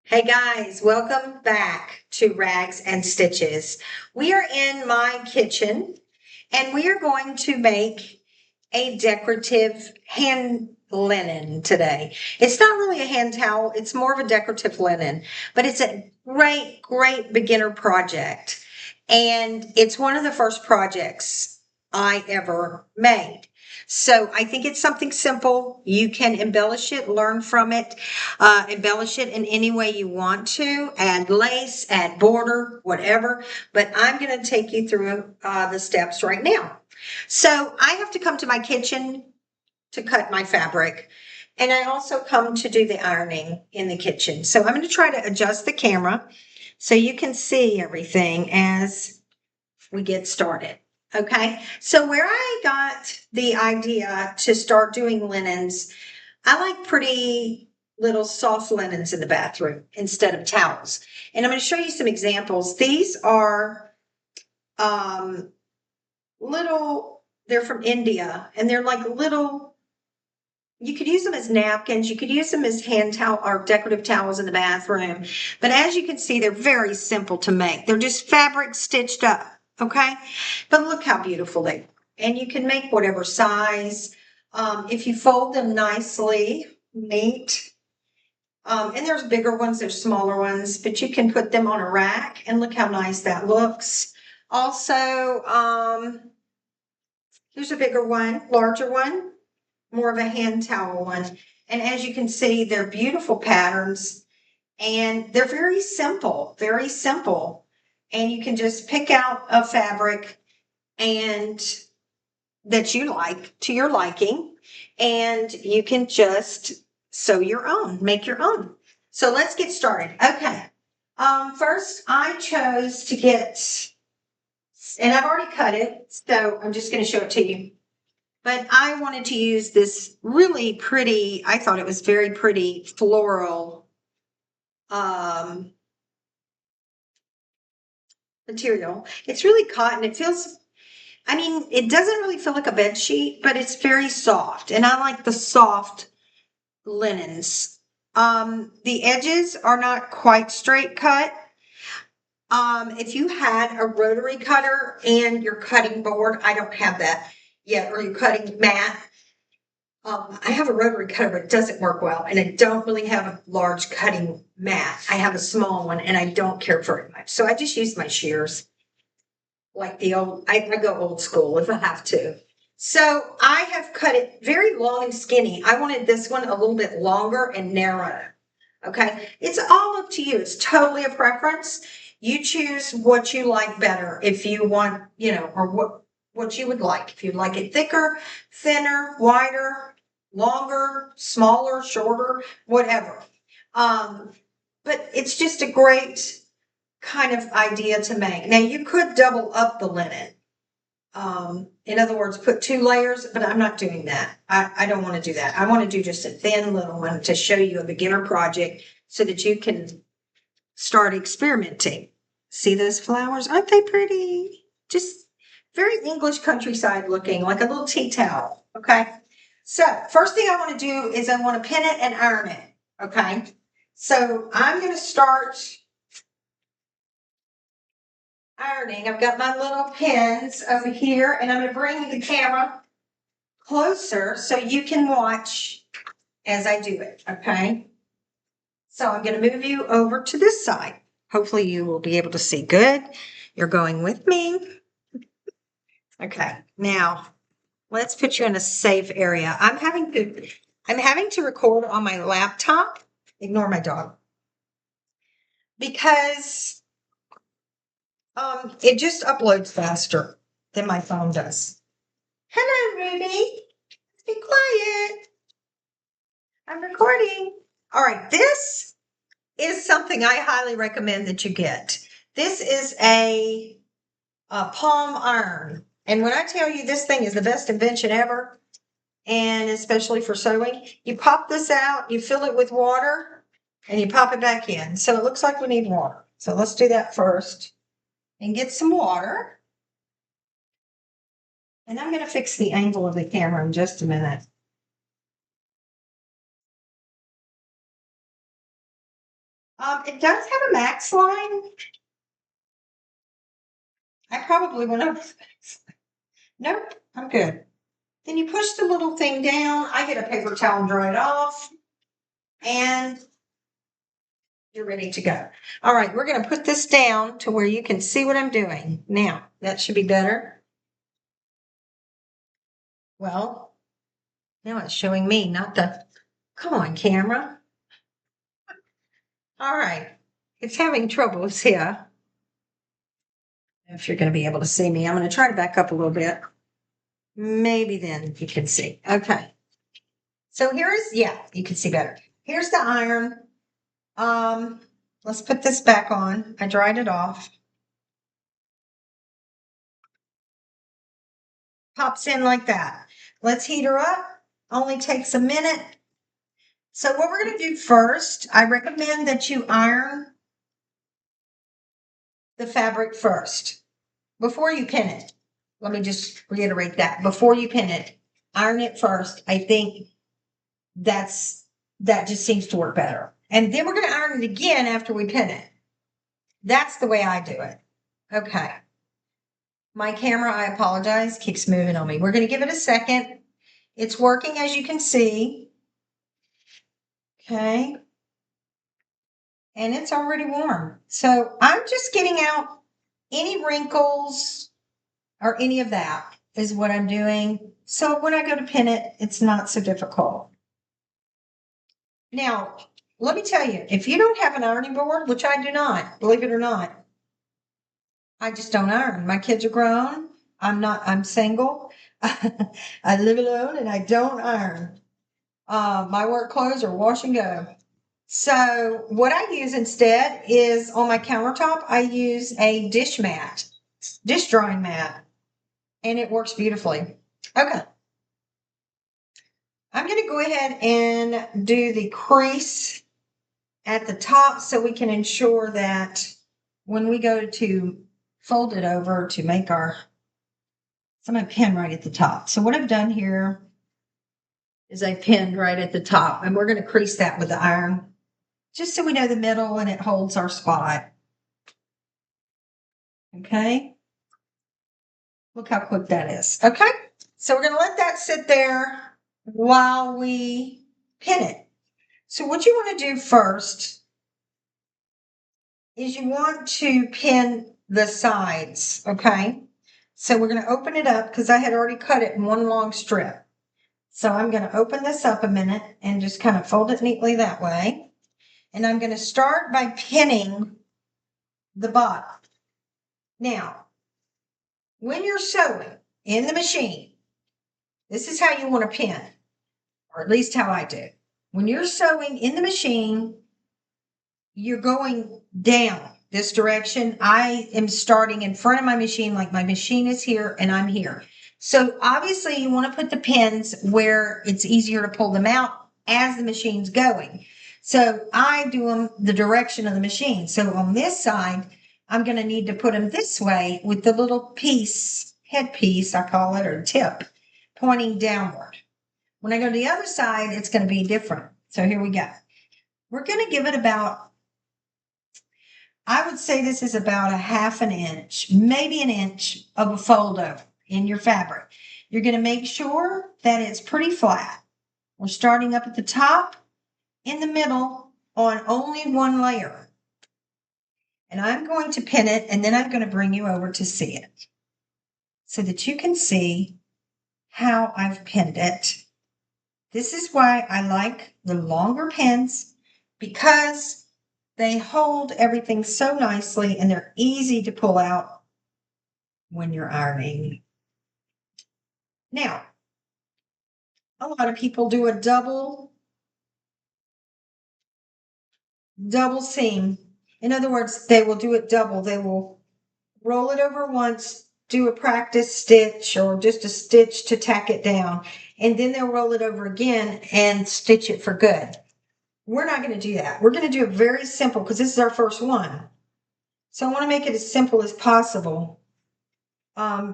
Hey guys, welcome back to Rags and Stitches. We are in my kitchen and we are going to make a decorative hand linen today. It's not really a hand towel, it's more of a decorative linen, but it's a great beginner project. And it's one of the first projects I ever made. So I think it's something simple. You can embellish it, learn from it, embellish it in any way you want to, add lace, add border, whatever. But I'm going to take you through the steps right now. So I have to come to my kitchen to cut my fabric. And I also come to do the ironing in the kitchen. So I'm going to try to adjust the camera so you can see everything as we get started. Okay. So where I got the idea to start doing linens, I like pretty little soft linens in the bathroom instead of towels. And I'm going to show you some examples. These are um, little, they're from India and they're like little, you could use them as napkins. You could use them as hand towel or decorative towels in the bathroom. But as you can see, they're very simple to make. They're just fabric stitched up. Okay. But look how beautiful they are. And you can make whatever size. If you fold them nicely, neat. And there's bigger ones, there's smaller ones, but you can put them on a rack and look how nice that looks. Also, here's a bigger one, larger one, more of a hand towel one. And as you can see, they're beautiful patterns and they're very simple, very simple. And you can just pick out a fabric and that you like to your liking, and you can just sew your own, make your own. So let's get started. Okay. First I chose to get, and I've already cut it, so I'm just going to show it to you. But I wanted to use this really pretty, I thought it was very pretty floral material. It's really cotton. It feels, I mean, it doesn't really feel like a bed sheet, but it's very soft. And I like the soft linens. The edges are not quite straight cut. If you had a rotary cutter and your cutting board, I don't have that yet, or your cutting mat. I have a rotary cutter, but it doesn't work well. And I don't really have a large cutting mat. I have a small one and I don't care very much. So I just use my shears like the old, I go old school if I have to. So I have cut it very long and skinny. I wanted this one a little bit longer and narrower. Okay. It's all up to you. It's totally a preference. You choose what you like better if you want, or what you would like. If you'd like it thicker, thinner, wider, longer, smaller, shorter, whatever. But it's just a great kind of idea to make. Now you could double up the linen. In other words, put two layers, but I'm not doing that. I don't want to do that. I want to do just a thin little one to show you a beginner project so that you can start experimenting. See those flowers? Aren't they pretty? Just very English countryside looking, like a little tea towel. Okay. So first thing I want to do is I want to pin it and iron it. Okay. So I'm going to start ironing. I've got my little pins over here, and I'm going to bring the camera closer so you can watch as I do it. Okay. So I'm going to move you over to this side. Hopefully you will be able to see good. You're going with me. Okay. Now let's put you in a safe area. I'm having to record on my laptop. Ignore my dog. Because it just uploads faster than my phone does. Hello, Ruby. Be quiet. I'm recording. All right. This is something I highly recommend that you get. This is a palm iron. And when I tell you this thing is the best invention ever, and especially for sewing, you pop this out, you fill it with water, and you pop it back in. So it looks like we need water. So let's do that first and get some water. And I'm going to fix the angle of the camera in just a minute. It does have a max line. I probably went over the max. Nope, I'm good. Then you push the little thing down. I get a paper towel and dry it off. And you're ready to go. All right, we're going to put this down to where you can see what I'm doing. Now, that should be better. Well, now it's showing me, not the, come on, camera. All right, it's having troubles here. If you're going to be able to see me, I'm going to try to back up a little bit. Maybe then you can see. Okay. So yeah, you can see better. Here's the iron. Let's put this back on. I dried it off. Pops in like that. Let's heat her up. Only takes a minute. So what we're going to do first, I recommend that you iron the fabric first before you pin it. Let me just reiterate that. Before you pin it, iron it first. I think that just seems to work better. And then we're going to iron it again after we pin it. That's the way I do it. Okay. My camera, I apologize, keeps moving on me. We're going to give it a second. It's working, as you can see. Okay. And it's already warm. So I'm just getting out any wrinkles or any of that is what I'm doing. So when I go to pin it, it's not so difficult. Now, let me tell you, if you don't have an ironing board, which I do not, believe it or not, I just don't iron. My kids are grown. I'm single. I live alone and I don't iron. My work clothes are wash and go. So what I use instead is on my countertop, I use a dish drying mat, and it works beautifully. Okay. I'm going to go ahead and do the crease at the top so we can ensure that when we go to fold it over to make so I'm going to pin right at the top. So what I've done here is I pinned right at the top, and we're going to crease that with the iron just so we know the middle and it holds our spot. Okay. Look how quick that is. Okay. So we're going to let that sit there while we pin it. So what you want to do first is you want to pin the sides. Okay. So we're going to open it up because I had already cut it in one long strip. So I'm going to open this up a minute and just kind of fold it neatly that way. And I'm going to start by pinning the bottom. Now, when you're sewing in the machine, this is how you want to pin, or at least how I do. When you're sewing in the machine, you're going down this direction. I am starting in front of my machine, like my machine is here and I'm here. So obviously you want to put the pins where it's easier to pull them out as the machine's going. So I do them the direction of the machine. So on this side, I'm going to need to put them this way with the little piece, headpiece, I call it, or tip, pointing downward. When I go to the other side, it's going to be different. So here we go. We're going to give it about, I would say this is about a half an inch, maybe an inch of a fold over in your fabric. You're going to make sure that it's pretty flat. We're starting up at the top, in the middle, on only one layer. And I'm going to pin it, and then I'm going to bring you over to see it so that you can see how I've pinned it. This is why I like the longer pins, because they hold everything so nicely and they're easy to pull out when you're ironing. Now, a lot of people do a double seam. In other words, they will do it double. They will roll it over once, do a practice stitch or just a stitch to tack it down, and then they'll roll it over again and stitch it for good. We're not going to do that. We're going to do it very simple because this is our first one. So I want to make it as simple as possible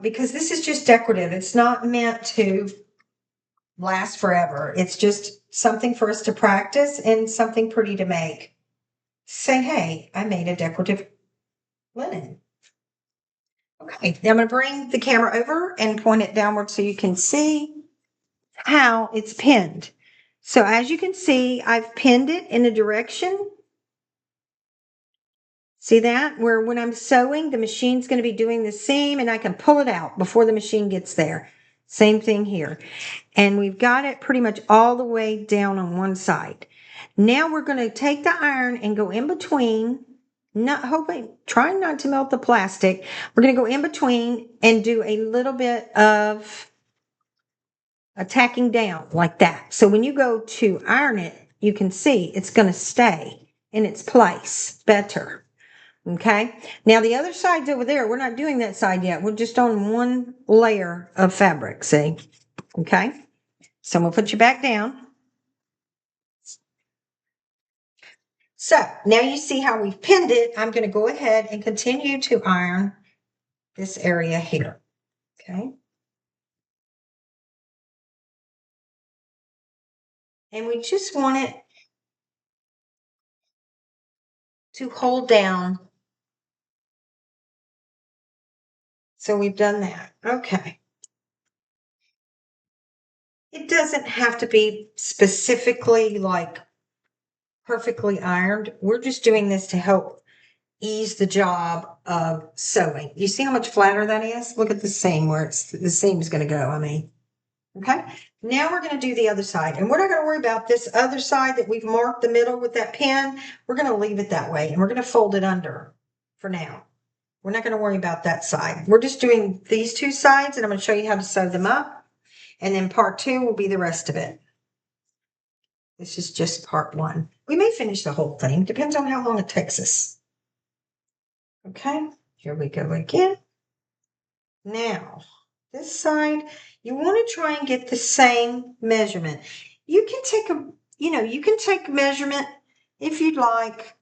because this is just decorative. It's not meant to last forever. It's just something for us to practice and something pretty to make. say, hey, I made a decorative linen. Okay, now I'm going to bring the camera over and point it downward so you can see how it's pinned. So as you can see, I've pinned it in a direction. See that? Where when I'm sewing, the machine's going to be doing the seam and I can pull it out before the machine gets there. Same thing here. And we've got it pretty much all the way down on one side. Now we're going to take the iron and go in between, trying not to melt the plastic. We're going to go in between and do a little bit of tacking down like that. So when you go to iron it, you can see it's going to stay in its place better. Okay. Now the other side's over there. We're not doing that side yet. We're just on one layer of fabric. See? Okay. So I'm going to put you back down. So now you see how we've pinned it. I'm going to go ahead and continue to iron this area here. Okay. And we just want it to hold down. So we've done that. Okay. It doesn't have to be specifically like perfectly ironed. We're just doing this to help ease the job of sewing. You see how much flatter that is? Look at the seam where the seam is going to go. I mean, okay. Now we're going to do the other side, and we're not going to worry about this other side that we've marked the middle with that pin. We're going to leave it that way, and we're going to fold it under for now. We're not going to worry about that side. We're just doing these two sides, and I'm going to show you how to sew them up, and then part 2 will be the rest of it. This is just part 1. We may finish the whole thing. Depends on how long it takes us. Okay, here we go again. Now, this side, you want to try and get the same measurement. You can take measurement if you'd like.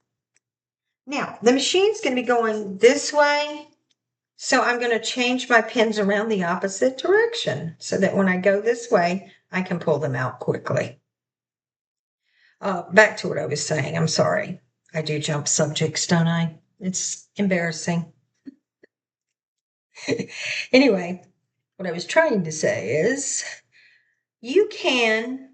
Now, the machine's going to be going this way, so I'm going to change my pins around the opposite direction so that when I go this way, I can pull them out quickly. Back to what I was saying. I'm sorry. I do jump subjects, don't I? It's embarrassing. Anyway, what I was trying to say is you can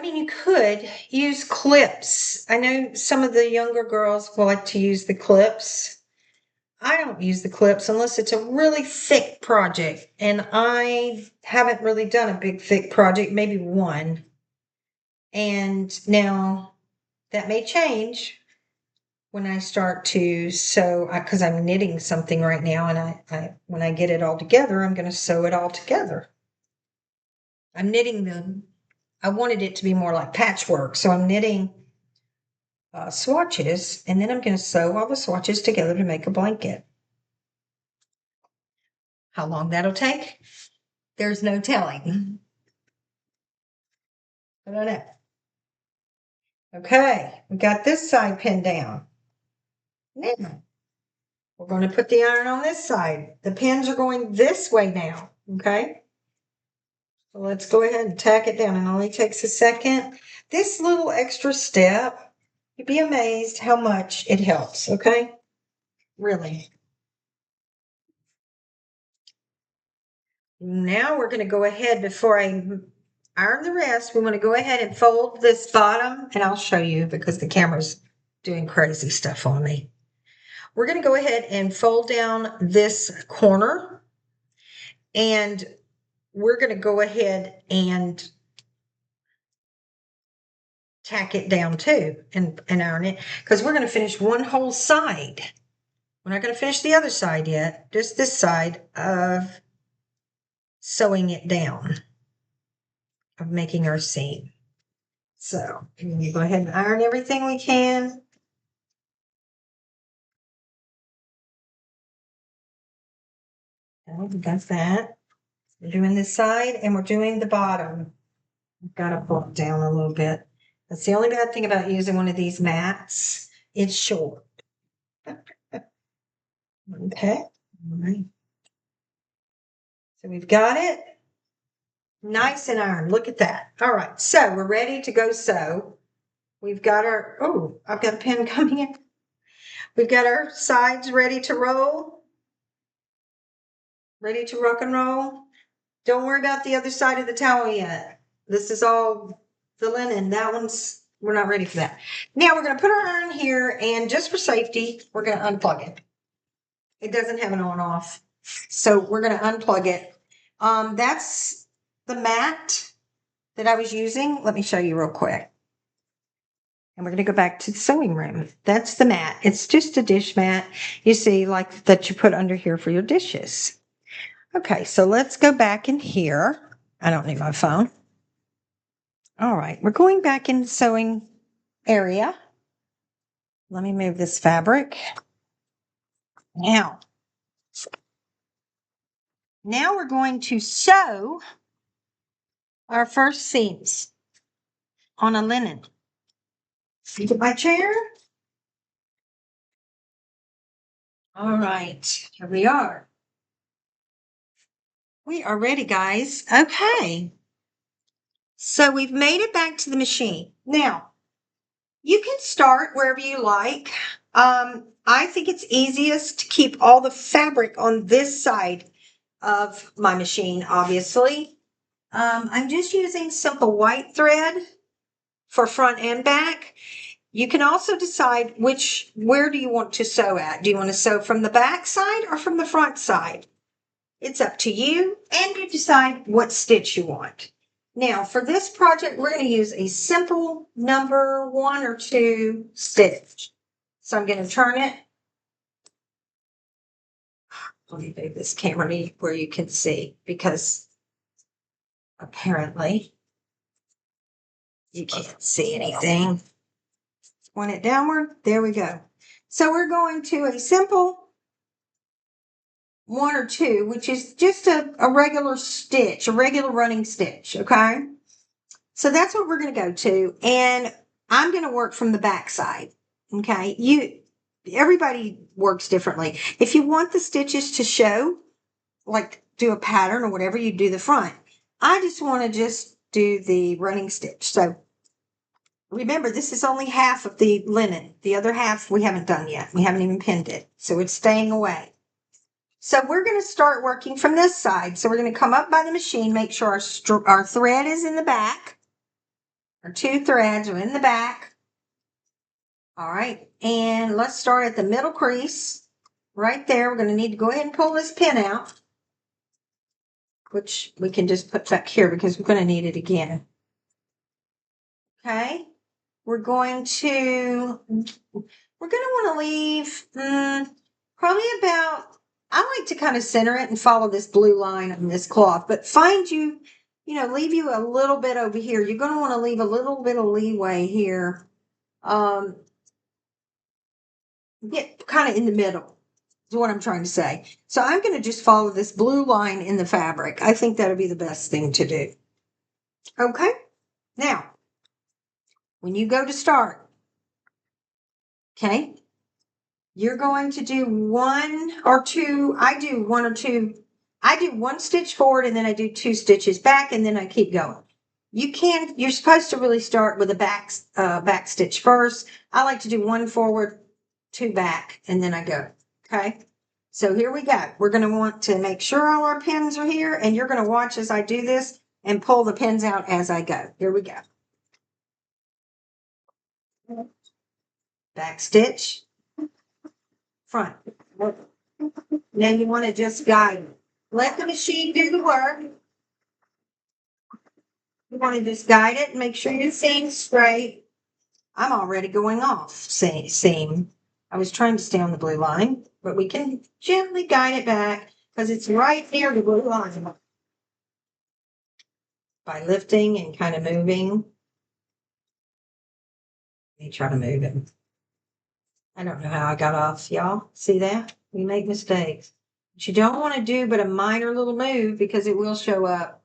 you could use clips. I know some of the younger girls will like to use the clips. I don't use the clips unless it's a really thick project, and I haven't really done a big thick project, maybe one. And now that may change when I start to sew, because I'm knitting something right now, and I when I get it all together, I'm going to sew it all together. I'm knitting I wanted it to be more like patchwork, so I'm knitting swatches, and then I'm going to sew all the swatches together to make a blanket. How long that'll take, there's no telling. I don't know. Okay, we got this side pinned down. Now, we're going to put the iron on this side. The pins are going this way now, okay? So let's go ahead and tack it down. It only takes a second. This little extra step, you'd be amazed how much it helps, okay? Really. Now we're going to go ahead, before I iron the rest, we want to go ahead and fold this bottom, and I'll show you because the camera's doing crazy stuff on me. We're going to go ahead and fold down this corner, and we're going to go ahead and tack it down too and iron it, because we're going to finish one whole side. We're not going to finish the other side yet, just this side of sewing it down, of making our seam. So we go ahead and iron everything we can. We got that. We're doing this side and we're doing the bottom. I've got to pull it down a little bit. That's the only bad thing about using one of these mats. It's short. Okay. All right. So we've got it. Nice and iron. Look at that. All right. So we're ready to go sew. We've got our, oh, I've got a pen coming in. We've got our sides ready to roll. Ready to rock and roll. Don't worry about the other side of the towel yet. This is all the linen. That one's, we're not ready for that. Now we're going to put our iron here, and just for safety, we're going to unplug it. It doesn't have an on off. So we're going to unplug it. That's the mat that I was using. Let me show you real quick. And we're going to go back to the sewing room. That's the mat. It's just a dish mat, you see, like that you put under here for your dishes. Okay, so let's go back in here. I don't need my phone. All right, we're going back in the sewing area. Let me move this fabric. Now we're going to sew our first seams on a linen. Get my chair. All right, here we are. We are ready, guys. Okay. So we've made it back to the machine. Now, you can start wherever you like. I think it's easiest to keep all the fabric on this side of my machine, obviously. I'm just using simple white thread for front and back. You can also decide where do you want to sew at? Do you want to sew from the back side or from the front side? It's up to you, and you decide what stitch you want. Now, for this project, we're going to use a simple number 1 or 2 stitch. So I'm going to turn it. Let me move this camera where you can see, because apparently you can't see anything. Point it downward. There we go. So we're going to a simple 1 or 2, which is just a regular stitch, a regular running stitch, okay? So that's what we're going to go to, and I'm going to work from the back side, okay? Everybody works differently. If you want the stitches to show, like do a pattern or whatever, you do the front. I just want to just do the running stitch. So remember, this is only half of the linen. The other half we haven't done yet. We haven't even pinned it, so it's staying away. So we're going to start working from this side. So we're going to come up by the machine, make sure our thread is in the back. Our 2 threads are in the back. All right, and let's start at the middle crease. Right there, we're going to need to go ahead and pull this pin out, which we can just put back here because we're going to need it again. Okay, we're going to want to leave probably about, I like to kind of center it and follow this blue line on this cloth, but leave you a little bit over here. You're going to want to leave a little bit of leeway here. Get kind of in the middle is what I'm trying to say. So I'm going to just follow this blue line in the fabric. I think that'll be the best thing to do. Okay. Now, when you go to start, okay, you're going to do 1 or 2. I do 1 or 2. I do 1 stitch forward, and then I do 2 stitches back, and then I keep going. You're supposed to really start with a back stitch first. I like to do 1 forward, 2 back, and then I go. Okay. So here we go. We're going to want to make sure all our pins are here, and you're going to watch as I do this and pull the pins out as I go. Here we go. Back stitch, front. Then you want to just guide it. Let the machine do the work. You want to just guide it and make sure your seam's straight. I'm already going off seam. I was trying to stay on the blue line, but we can gently guide it back because it's right near the blue line. By lifting and kind of moving. Let me try to move it. I don't know how I got off, y'all. See that? We make mistakes. But you don't want to do but a minor little move because it will show up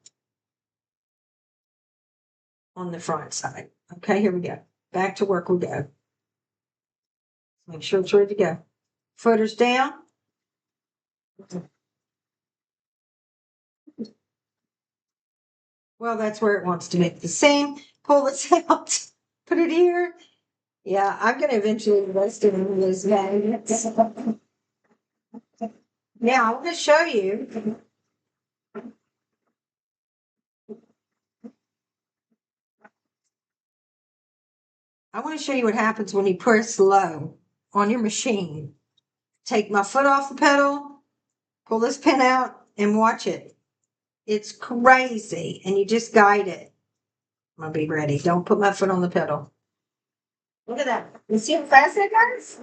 on the front side. Okay, here we go. Back to work we go. Make sure it's ready to go. Footers down. Well, that's where it wants to make the seam. Pull this out, put it here. Yeah, I'm going to eventually invest in those magnets. Now, I'm going to show you. I want to show you what happens when you press low on your machine. Take my foot off the pedal, pull this pin out, and watch it. It's crazy, and you just guide it. I'm going to be ready. Don't put my foot on the pedal. Look at that. You see how fast it goes?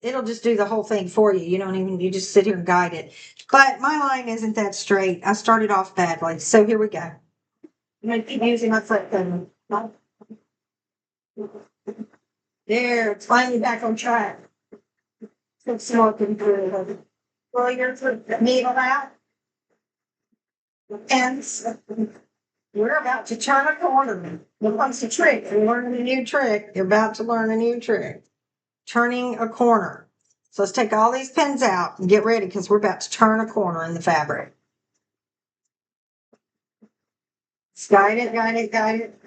It'll just do the whole thing for you. You just sit here and guide it. But my line isn't that straight. I started off badly. So here we go. I'm going to keep using my foot pedal. There, it's finally back on track. It's smoking through. Well, you're the needle out. And we're about to turn a corner. Here comes the trick. You're learning a new trick. You're about to learn a new trick. Turning a corner. So let's take all these pins out and get ready because we're about to turn a corner in the fabric. Guide it, guide it, guide it.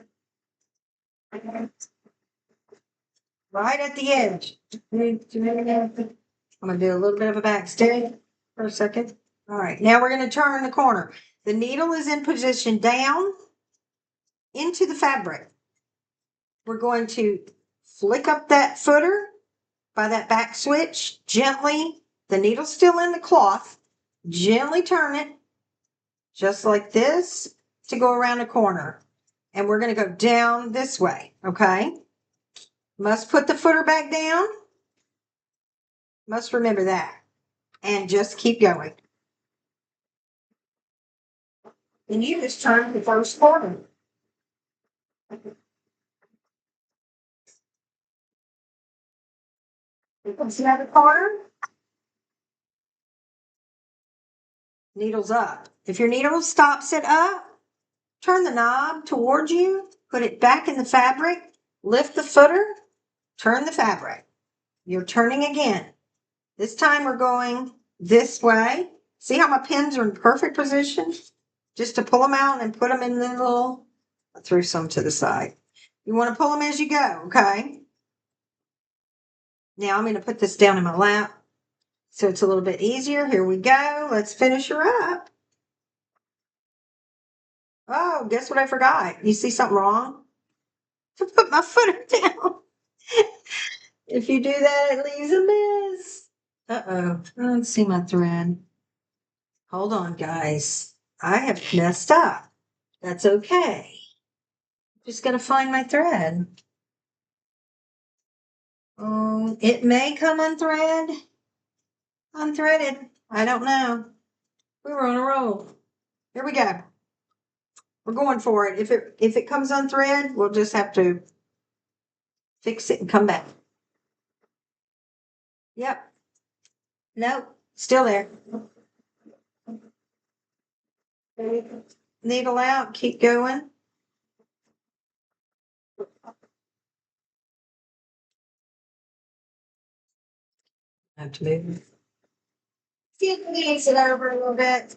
Right at the edge. I'm going to do a little bit of a back stitch for a second. All right, now we're going to turn the corner. The needle is in position down into the fabric. We're going to flick up that footer by that back switch gently. The needle's still in the cloth. Gently turn it just like this to go around the corner. And we're going to go down this way, okay? Must put the footer back down. Must remember that. And just keep going. And you just turn the first corner. Here comes the other corner. Needle's up. If your needle stops it up, turn the knob towards you, put it back in the fabric, lift the footer, turn the fabric. You're turning again. This time we're going this way. See how my pins are in perfect position? Just to pull them out and put them in the little, I threw some to the side. You want to pull them as you go, okay? Now I'm going to put this down in my lap so it's a little bit easier. Here we go. Let's finish her up. Oh, guess what I forgot? You see something wrong? To put my footer down. If you do that, it leaves a mess. Uh-oh. I don't see my thread. Hold on, guys. I have messed up. That's okay. Just gotta find my thread. It may come unthreaded. I don't know. We were on a roll. Here we go. We're going for it. If it comes unthreaded, we'll just have to fix it and come back. Yep. Nope. Still there. Needle out. Keep going. Have to move. See if we can ease it over a little bit.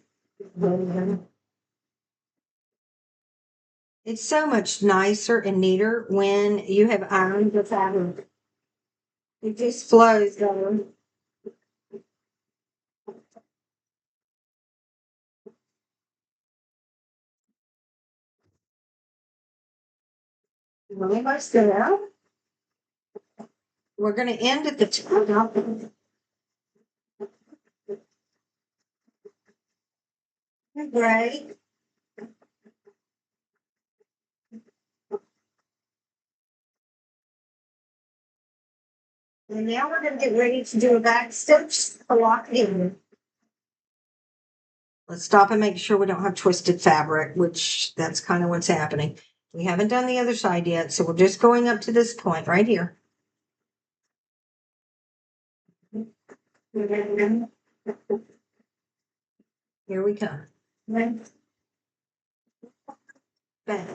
It's so much nicer and neater when you have ironed the fabric. It just flows better. Really much there. We're going to end at the top. Great. And now we're going to get ready to do a back stitch to lock it in. Let's stop and make sure we don't have twisted fabric, which that's kind of what's happening. We haven't done the other side yet, so we're just going up to this point right here. Here we come. Back.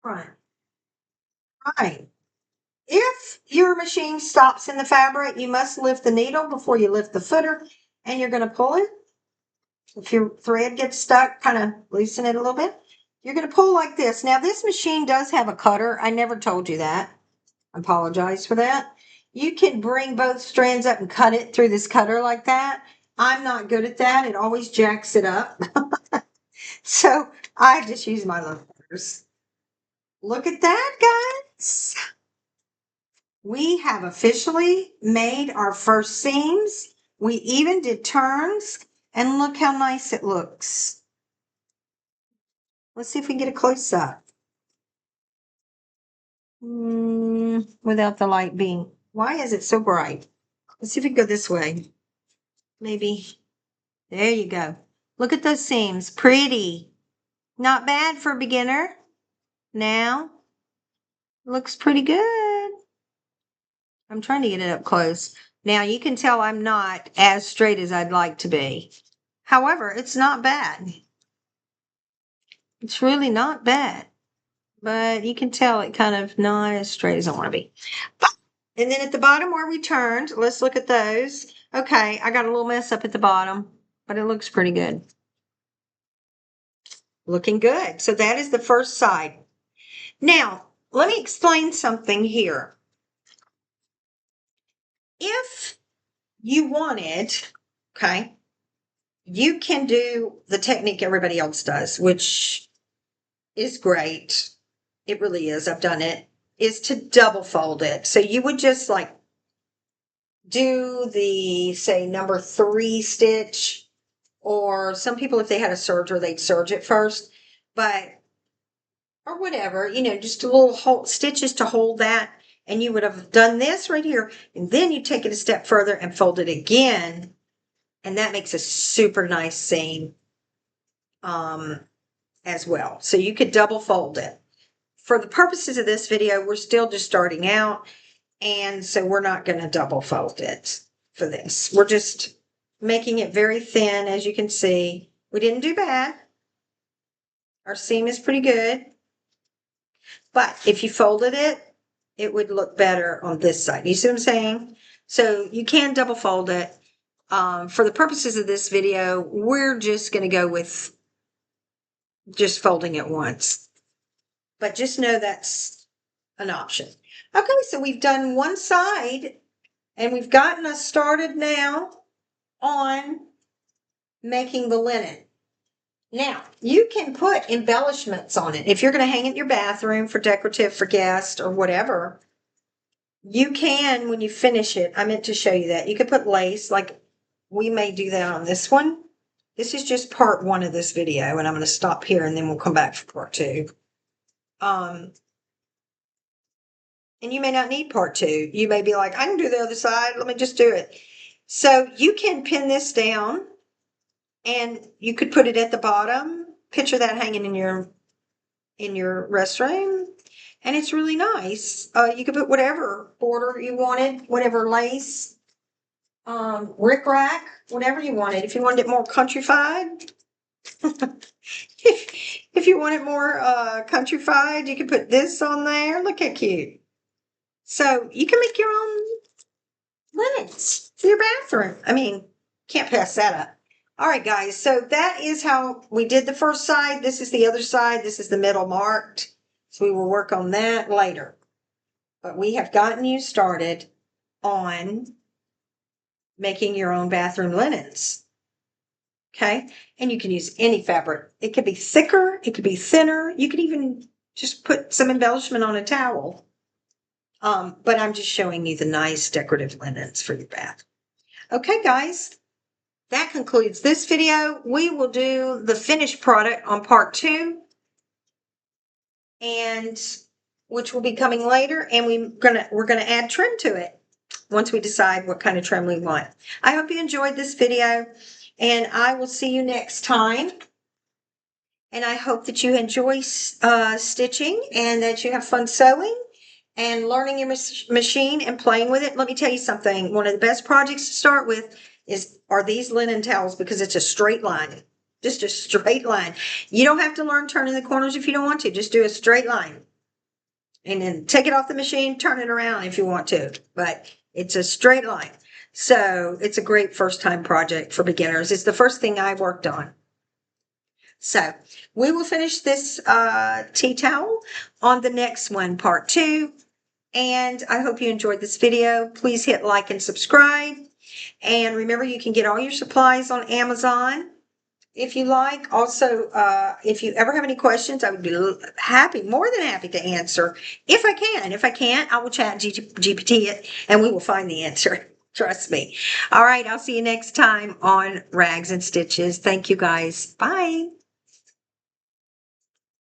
Front. Right. If your machine stops in the fabric, you must lift the needle before you lift the footer, and you're going to pull it If your thread gets stuck, kind of loosen it a little bit. You're going to pull like this. Now, this machine does have a cutter. I never told you that. I apologize for that. You can bring both strands up and cut it through this cutter like that. I'm not good at that. It always jacks it up. So I just use my little cutters. Look at that, guys. We have officially made our first seams. We even did turns, and look how nice it looks. Let's see if we can get a close up. Without the light being. Why is it so bright? Let's see if we can go this way. Maybe. There you go. Look at those seams. Pretty. Not bad for a beginner. Now, looks pretty good. I'm trying to get it up close. Now, you can tell I'm not as straight as I'd like to be. However, it's not bad. It's really not bad. But you can tell it kind of not as straight as I want to be. And then at the bottom where we turned, let's look at those. Okay, I got a little mess up at the bottom, but it looks pretty good. Looking good. So that is the first side. Now, let me explain something here. If you wanted, okay, you can do the technique everybody else does, which is great. It really is. I've done it. Is to double fold it. So you would just like do the, say, number 3 stitch, or some people, if they had a serger, they'd serge it first, but, or whatever, just a little stitches to hold that. And you would have done this right here, and then you take it a step further and fold it again. And that makes a super nice seam as well. So you could double fold it. For the purposes of this video, we're still just starting out. And so we're not going to double fold it for this. We're just making it very thin, as you can see. We didn't do bad. Our seam is pretty good. But if you folded it, it would look better on this side. You see what I'm saying? So you can double fold it. For the purposes of this video, we're just going to go with just folding it once. But just know that's an option. Okay, so we've done one side, and we've gotten us started now on making the linen. Now, you can put embellishments on it. If you're going to hang it in your bathroom for decorative, for guests, or whatever, you can, when you finish it, I meant to show you that. You could put lace, like we may do that on this one. This is just part 1 of this video, and I'm going to stop here, and then we'll come back for part 2. And you may not need part 2. You may be like, I can do the other side. Let me just do it. So you can pin this down, and you could put it at the bottom. Picture that hanging in your restroom, and it's really nice. You could put whatever border you wanted, whatever lace, rickrack, whatever you wanted. If you wanted it more countrified, if you want it more countrified, you could put this on there. Look how cute. So you can make your own linens for your bathroom. I mean, can't pass that up. All right, guys. So that is how we did the first side. This is the other side. This is the middle marked. So we will work on that later. But we have gotten you started on making your own bathroom linens. Okay? And you can use any fabric. It could be thicker. It could be thinner. You could even just put some embellishment on a towel. But I'm just showing you the nice decorative linens for your bath. Okay, guys, that concludes this video. We will do the finished product on part 2, and which will be coming later. And we're gonna add trim to it once we decide what kind of trim we want. I hope you enjoyed this video, and I will see you next time. And I hope that you enjoy stitching, and that you have fun sewing and learning your machine and playing with it. Let me tell you something. One of the best projects to start with are these linen towels, because it's a straight line. Just a straight line. You don't have to learn turning the corners if you don't want to. Just do a straight line. And then take it off the machine, turn it around if you want to. But it's a straight line. So it's a great first time project for beginners. It's the first thing I worked on. So we will finish this tea towel on the next one, part 2. And I hope you enjoyed this video. Please hit like and subscribe. And remember, you can get all your supplies on Amazon if you like. Also, if you ever have any questions, I would be more than happy to answer. If I can. If I can't, I will chat GPT it and we will find the answer. Trust me. All right, I'll see you next time on Rags and Stitches. Thank you guys. Bye.